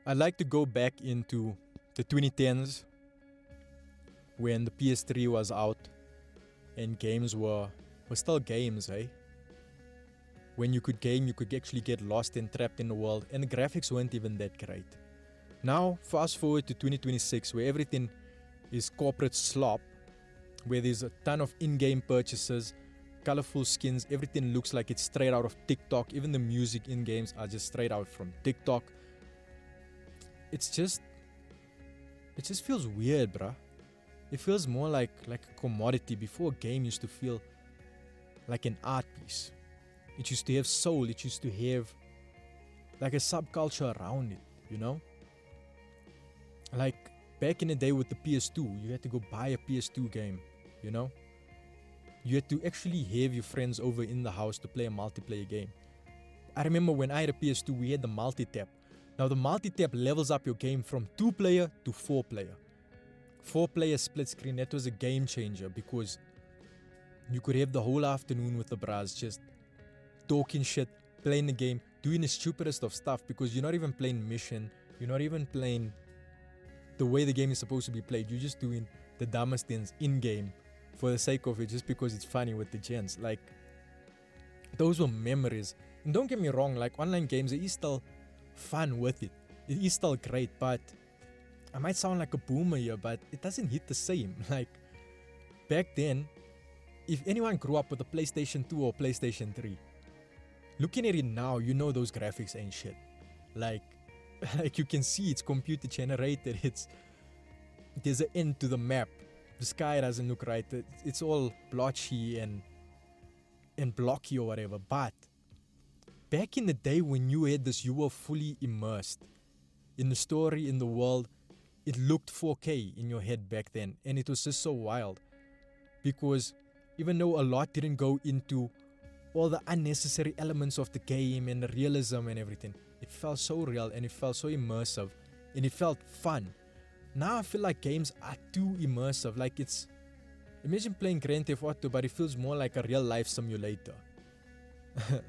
I'd like to go back into the 2010s when the PS3 was out and games were still games, eh? When you could game, you could actually get lost and trapped in the world, and the graphics weren't even that great. Now, fast forward to 2026, where everything is corporate slop, where there's a ton of in-game purchases, colorful skins, everything looks like it's straight out of TikTok. Even the music in games are just straight out from TikTok. It just feels weird, bruh. It feels more like a commodity. Before, a game used to feel like an art piece. It used to have soul. It used to have like a subculture around it, you know? Like back in the day with the PS2, you had to go buy a PS2 game, you know? You had to actually have your friends over in the house to play a multiplayer game. I remember when I had a PS2, we had the Multitap. Now the Multitap levels up your game from 2-player to 4-player. 4-player split screen, that was a game changer because you could have the whole afternoon with the bras just talking shit, playing the game, doing the stupidest of stuff because you're not even playing mission, you're not even playing the way the game is supposed to be played. You're just doing the dumbest things in-game for the sake of it, just because it's funny with the gents. Like, those were memories. And don't get me wrong, like online games, it is still fun with it. It is still great, but I might sound like a boomer here, but it doesn't hit the same. Like, back then, if anyone grew up with a PlayStation 2 or PlayStation 3, looking at it now, you know those graphics ain't shit. Like you can see it's computer generated. There's an end to the map. The sky doesn't look right. It's all blotchy and blocky or whatever. But back in the day when you had this, you were fully immersed in the story, in the world. It looked 4K in your head back then, and it was just so wild because even though a lot didn't go into all the unnecessary elements of the game and the realism and everything, it felt so real and it felt so immersive and it felt fun. Now I feel like games are too immersive. Like, imagine playing Grand Theft Auto, but it feels more like a real life simulator.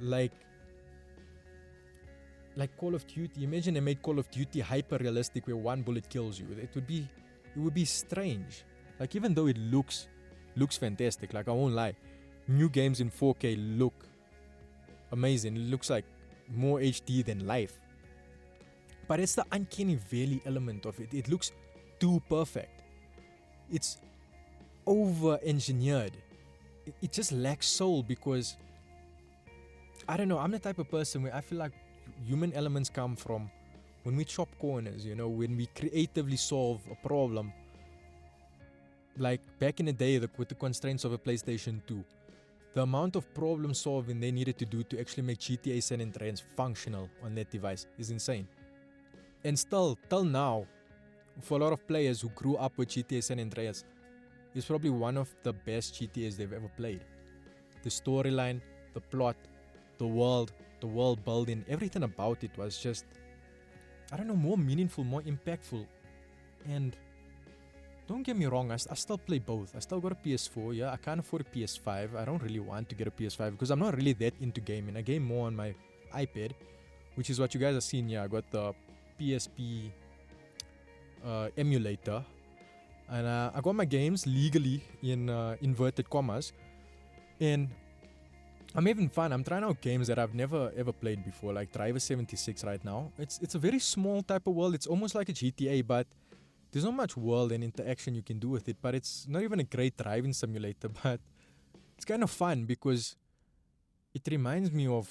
like Call of Duty. Imagine they made Call of Duty hyper realistic where one bullet kills you. It would be strange. Like, even though it looks fantastic, like I won't lie, new games in 4K look amazing. It looks like more HD than life. But it's the uncanny valley element of it. It looks too perfect. It's over-engineered. It just lacks soul because, I don't know, I'm the type of person where I feel like human elements come from when we chop corners, you know, when we creatively solve a problem. Like back in the day with the constraints of a PlayStation 2. The amount of problem solving they needed to do to actually make GTA San Andreas functional on that device is insane. And still, till now, for a lot of players who grew up with GTA San Andreas, it's probably one of the best GTAs they've ever played. The storyline, the plot, the world building, everything about it was just, I don't know, more meaningful, more impactful. And don't get me wrong, I still play both. I still got a PS4, yeah. I can't afford a PS5. I don't really want to get a PS5 because I'm not really that into gaming. I game more on my iPad, which is what you guys are seeing here. I got the PSP emulator, and I got my games legally in inverted commas, and I'm having fun. I'm trying out games that I've never ever played before, like Driver 76 right now. It's a very small type of world. It's almost like a GTA, but there's not much world and interaction you can do with it, but it's not even a great driving simulator, but it's kind of fun because it reminds me of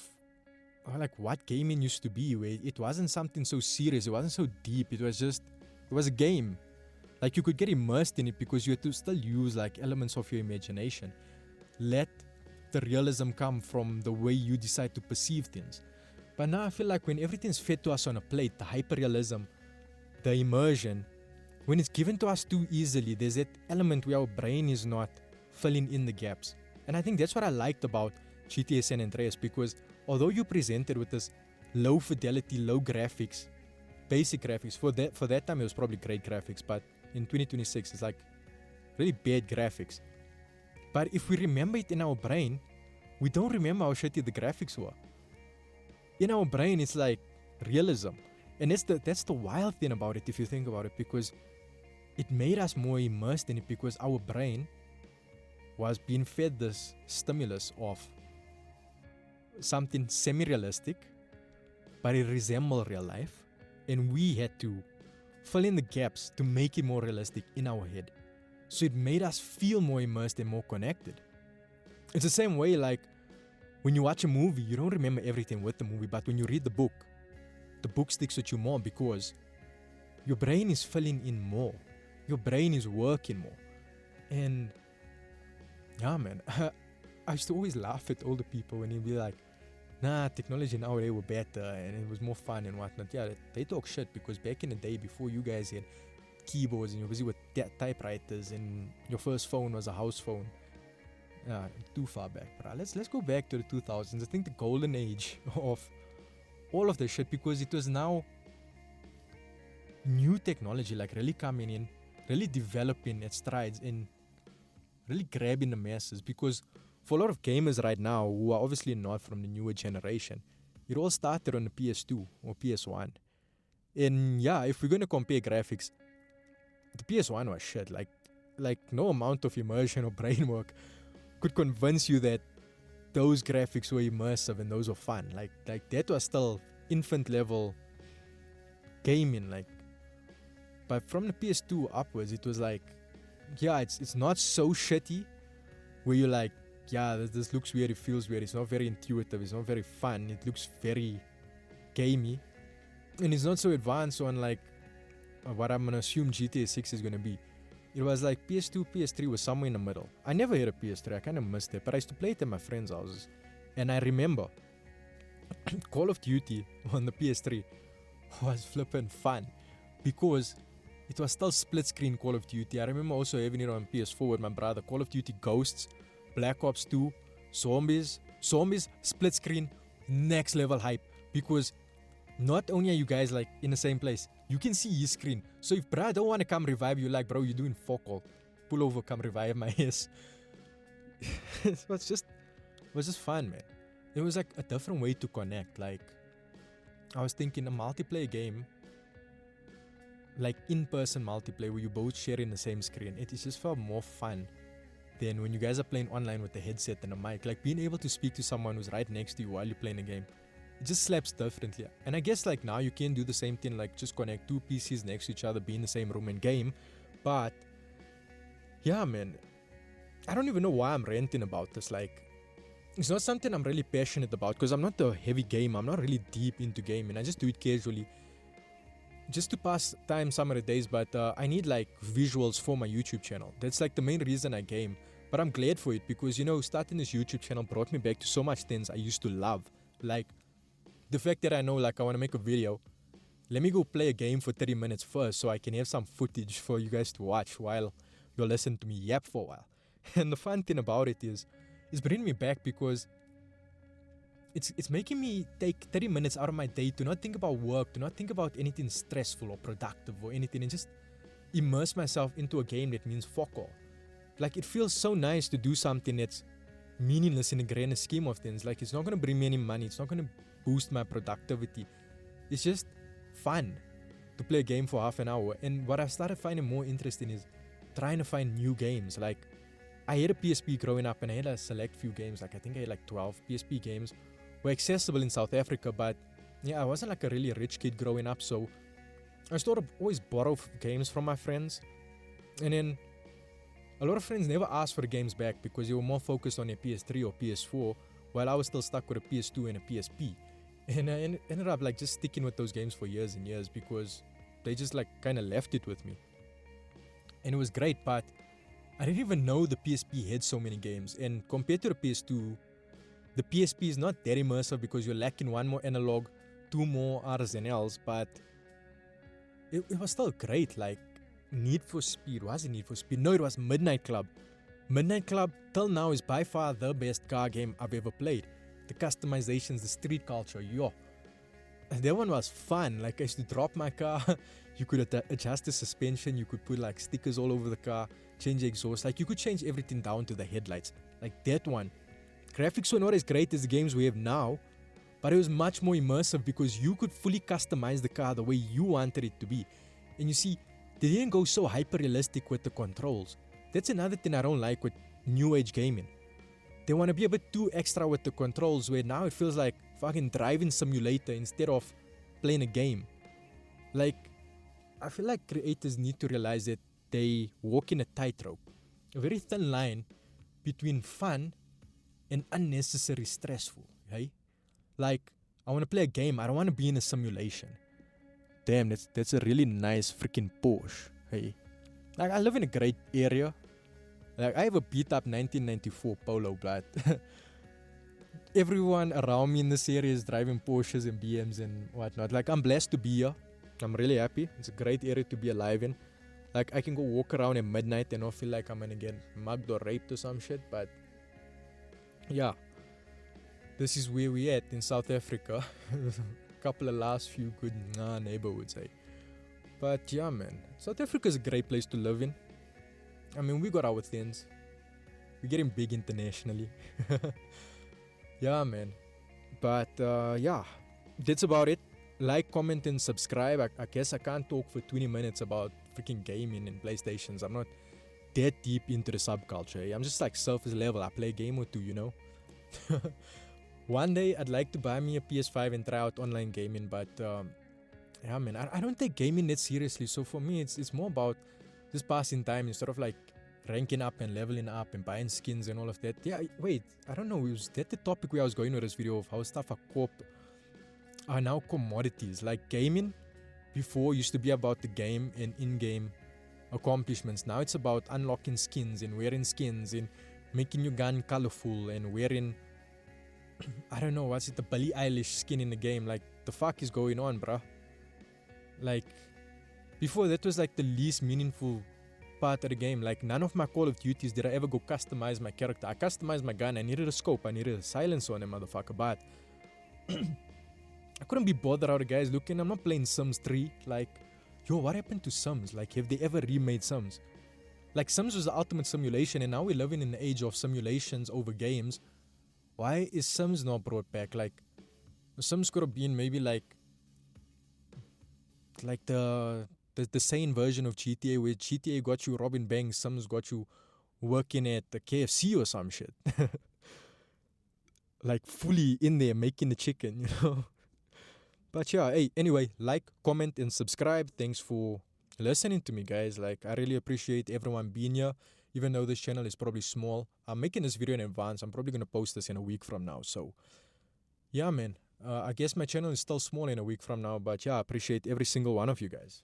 like what gaming used to be, where it wasn't something so serious, it wasn't so deep, it was a game. Like, you could get immersed in it because you had to still use like elements of your imagination. Let the realism come from the way you decide to perceive things. But now I feel like when everything's fed to us on a plate, the hyperrealism, the immersion, when it's given to us too easily, there's that element where our brain is not filling in the gaps. And I think that's what I liked about GTA San Andreas, because although you presented with this low fidelity, low graphics, basic graphics, for that time it was probably great graphics, but in 2026 it's like really bad graphics. But if we remember it in our brain, we don't remember how shitty the graphics were. In our brain it's like realism. And that's the wild thing about it, if you think about it, because it made us more immersed in it, because our brain was being fed this stimulus of something semi-realistic, but it resembled real life, and we had to fill in the gaps to make it more realistic in our head. So it made us feel more immersed and more connected. It's the same way, like when you watch a movie, you don't remember everything with the movie, but when you read the book sticks with you more, because your brain is filling in more. Your brain is working more. And yeah, man, I used to always laugh at older people when they'd be like, nah, technology nowadays were better and it was more fun and whatnot. Yeah, they talk shit, because back in the day, before you guys had keyboards and you're busy with typewriters and your first phone was a house phone. Too far back, bro. Let's go back to the 2000s. I think the golden age of all of this shit, because it was now new technology, like really coming in, really developing its strides and really grabbing the masses. Because for a lot of gamers right now who are obviously not from the newer generation, it all started on the PS2 or PS1. And yeah, if we're going to compare graphics, the PS1 was shit. Like no amount of immersion or brain work could convince you that those graphics were immersive and those were fun. Like that was still infant level gaming. But from the PS2 upwards, it was like, yeah, it's not so shitty where you're like, yeah, this looks weird, it feels weird, it's not very intuitive, it's not very fun, it looks very gamey, and it's not so advanced on like what I'm gonna assume GTA 6 is gonna be. It was like PS2, PS3 was somewhere in the middle. I never had a PS3, I kind of missed it, but I used to play it at my friends' houses. And I remember Call of Duty on the PS3 was flippin' fun, because it was still split screen Call of Duty. I remember also having it on PS4 with my brother. Call of Duty Ghosts, Black Ops 2, Zombies, split screen, next level hype. Because not only are you guys like in the same place, you can see his screen. So if bro don't want to come revive you, like, bro, you're doing fuck all, pull over, come revive my ass. It was just fun, man. It was like a different way to connect. Like, I was thinking a multiplayer game, like in-person multiplayer where you both share in the same screen, it just felt more fun than when you guys are playing online with a headset and a mic. Like being able to speak to someone who's right next to you while you're playing a game, it just slaps differently. And I guess like now you can do the same thing, like just connect two PCs next to each other, be in the same room and game. But yeah, man, I don't even know why I'm ranting about this. Like, it's not something I'm really passionate about, because I'm not a heavy gamer. I'm not really deep into gaming. I just do it casually, just to pass time some of the days. But I need like visuals for my YouTube channel. That's like the main reason I game. But I'm glad for it, because, you know, starting this YouTube channel brought me back to so much things I used to love. Like the fact that I know, like, I want to make a video. Let me go play a game for 30 minutes first, so I can have some footage for you guys to watch while you'll listen to me yap for a while. And the fun thing about it is, it's bringing me back, because it's making me take 30 minutes out of my day to not think about work, to not think about anything stressful or productive or anything, and just immerse myself into a game that means fuck all. Like, it feels so nice to do something that's meaningless in the grand scheme of things. Like, it's not going to bring me any money, it's not going to boost my productivity. It's just fun to play a game for half an hour. And what I started finding more interesting is trying to find new games. Like, I had a PSP growing up, and I had a select few games. Like, I think I had like 12 PSP games were accessible in South Africa. But yeah, I wasn't like a really rich kid growing up, so I sort of always borrow games from my friends. And then a lot of friends never asked for the games back, because they were more focused on their PS3 or PS4, while I was still stuck with a PS2 and a PSP. And I ended up like just sticking with those games for years and years, because they just like kind of left it with me. And it was great, but I didn't even know the PSP had so many games. And compared to the PS2, the PSP is not that immersive, because you're lacking one more analog, two more R's and L's, but it was still great. Like, Need for Speed. Was it Need for Speed? No, it was Midnight Club. Midnight Club till now is by far the best car game I've ever played. The customizations, the street culture, yo. And that one was fun. Like, I used to drop my car, you could adjust the suspension, you could put like stickers all over the car, change the exhaust, like you could change everything down to the headlights. Like that one. Graphics were not as great as the games we have now, But it was much more immersive because you could fully customize the car the way you wanted it to be. And you see, they didn't go so hyper-realistic with the controls. That's another thing I don't like with new age gaming. They want to be a bit too extra with the controls, where now it feels like fucking driving simulator instead of playing a game. Like, I feel like creators need to realize that they walk in a tightrope, a very thin line between fun and unnecessary stressful, hey? Like, I want to play a game, I don't want to be in a simulation. Damn, that's a really nice freaking Porsche, hey? Like, I live in a great area. Like, I have a beat up 1994 Polo, but everyone around me in this area is driving Porsches and BMs and whatnot. Like, I'm blessed to be here. I'm really happy. It's a great area to be alive in. Like, I can go walk around at midnight and not feel like I'm gonna get mugged or raped or some shit. But yeah, this is where we at in South Africa. Couple of last few good neighborhoods, eh? But yeah, man, South Africa is a great place to live in. I mean, we got our things. We're getting big internationally. Yeah, man. But yeah, that's about it. Like, comment, and subscribe. I guess I can't talk for 20 minutes about freaking gaming and PlayStations. I'm not that deep into the subculture. Eh? I'm just like surface level. I play a game or two, you know. One day, I'd like to buy me a PS5 and try out online gaming. But yeah, man, I don't take gaming that seriously. So for me, it's more about just passing time instead of like ranking up and leveling up and buying skins and all of that. Yeah, wait, I don't know. Was that the topic where I was going with this video of how stuff are now commodities? Like, gaming before used to be about the game and in-game accomplishments. Now it's about unlocking skins and wearing skins and making your gun colorful and wearing I don't know, what's it, the Billie Eilish skin in the game. Like, the fuck is going on, bruh? Like, before that was like the least meaningful part of the game. Like, none of my Call of Duties did I ever go customize my character. I customized my gun. I needed a scope. I needed a silencer on a motherfucker. But I couldn't be bothered how the guys looking. I'm not playing Sims 3. Like, yo, what happened to Sims? Like, have they ever remade Sims? Like, Sims was the ultimate simulation, and now we're living in the age of simulations over games. Why is Sims not brought back? Like, Sims could have been maybe like the sane version of GTA, where GTA got you robbing banks, Sims got you working at the KFC or some shit. Like, fully in there making the chicken, you know. But yeah, hey, anyway, like, comment, and subscribe. Thanks for listening to me, guys. Like, I really appreciate everyone being here, even though this channel is probably small. I'm making this video in advance. I'm probably going to post this in a week from now. So yeah, man, I guess my channel is still small in a week from now, but yeah, I appreciate every single one of you guys.